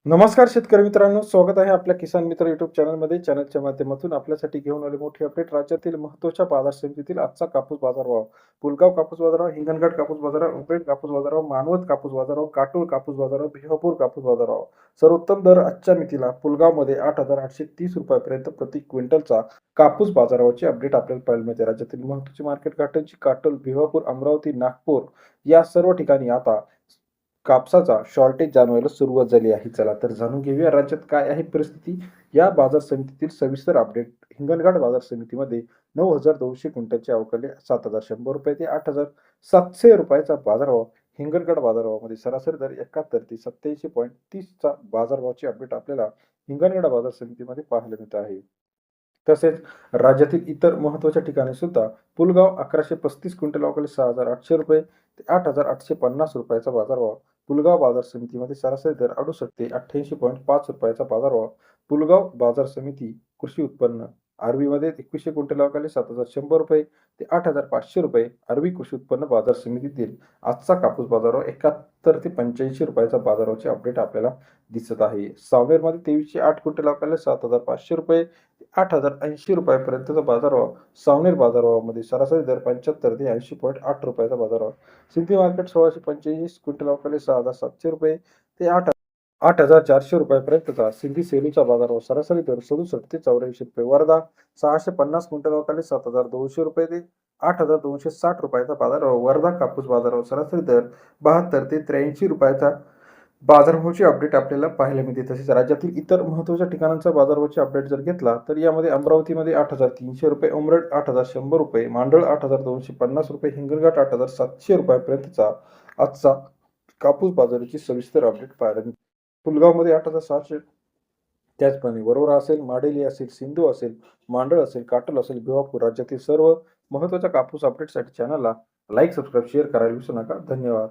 नमस्कार शेतकरी मित्रांनो, स्वागत आहे आपल्या किसान मित्र युट्यूब चॅनलमध्ये. चॅनलच्या माध्यमातून आपल्यासाठी घेऊन आले मोठी अपडेट. राज्यातील महत्त्वाच्या बाजार समितीतील आजचा कापूस बाजारभाव. पुलगाव कापूस बाजारभाव, हिंगणघाट कापूस बाजारभाव, उमरेड कापूस बाजारभाव, मानवत कापूस बाजारभाव, काटोल कापूस बाजारभाव, भिवापूर कापूस बाजारभाव. सर्वोत्तम दर आजच्या मितीला पुलगावमध्ये 8,830 रुपयापर्यंत प्रति क्विंटलचा कापूस बाजारभावाची अपडेट आपल्याला पाहायला मिळते. राज्यातील महत्त्वाची मार्केट घाटांची काटोल, भिवापूर, अमरावती, नागपूर या सर्व ठिकाणी आता कापसाचा शॉर्टेज जाणवायला सुरुवात झाली आहे. चला तर जाणून घेऊया राज्यात काय आहे परिस्थिती. या बाजार समितीतील सविस्तर अपडेट. हिंगणघाट बाजार समितीमध्ये 9,200 क्विंटलचे अवकाले 7,100 रुपये ते 8,700 रुपयाचा बाजारभाव. हिंगणघाट बाजारभावामध्ये सरासरी दर 71 ते 87.30 चा बाजारभावाची अपडेट आपल्याला हिंगणघाट बाजार समितीमध्ये पाहायला मिळत आहे. तसेच राज्यातील इतर महत्त्वाच्या ठिकाणी सुद्धा पुलगाव 1135 क्विंटल अवकाले 6,800 रुपये ते 8,850 रुपयाचा बाजारभाव. पुलगाव बाजार समितीमध्ये सरासरी दर 68 ते 88.5 रुपयाचा बाजारभाव. पुलगाव बाजार समिती कृषी उत्पन्न आरबीमध्ये 2100 क्विंटल अवकाले 7,100 रुपये ते 8,500 रुपये. आरबी कृषी उत्पन्न बाजार समितीतील आजचा कापूस बाजारभाव 71 ते 85 रुपयाचा बाजारभावाचे अपडेट आपल्याला दिसत आहे. सावनेरमध्ये 2308 क्विंटल अवकाले 7,500 रुपये ते 8,080 रुपयापर्यंतचा बाजारभाव. सावनेर बाजारभावामध्ये सरासरी दर 75 ते 80.8 रुपयाचा बाजारभाव. सिंधी मार्केट 1685 क्विंटल अवकाले 6,700 रुपये ते 8,400 रुपयापर्यंतचा. सिंधी सेलूचा बाजारभाव सरासरी दर 67 ते 84 रुपये. वर्धा 650 क्विंटल अवकाले 7,200 रुपये ते 8,260 रुपयाचा बाजारभाव. वर्धा कापूस बाजारभाव सरासरी दर 72 ते 83 रुपयाचा बाजारभावाची अपडेट आपल्याला पाहायला मिळते. तसेच राज्यातील इतर महत्त्वाच्या ठिकाणांचा बाजारभावाची अपडेट जर घेतला तर यामध्ये अमरावतीमध्ये 8,300 रुपये, उमरेड 8,100 रुपये, मांडळ 8,250 रुपये, हिंगणघाट 8,700 रुपयापर्यंतचा आजचा कापूस बाजाराची सविस्तर अपडेट पाहायला मिळते. पुलगावमध्ये 8,600, त्याचप्रमाणे वरोरा असेल, माडेली असेल, सिंधू असेल, मांडळ असेल, काटोल असेल, भिवापूर. राज्यातील सर्व महत्त्वाच्या कापूस अपडेटसाठी चॅनलला लाईक, सबस्क्राईब, शेअर करायला विसरू नका. धन्यवाद.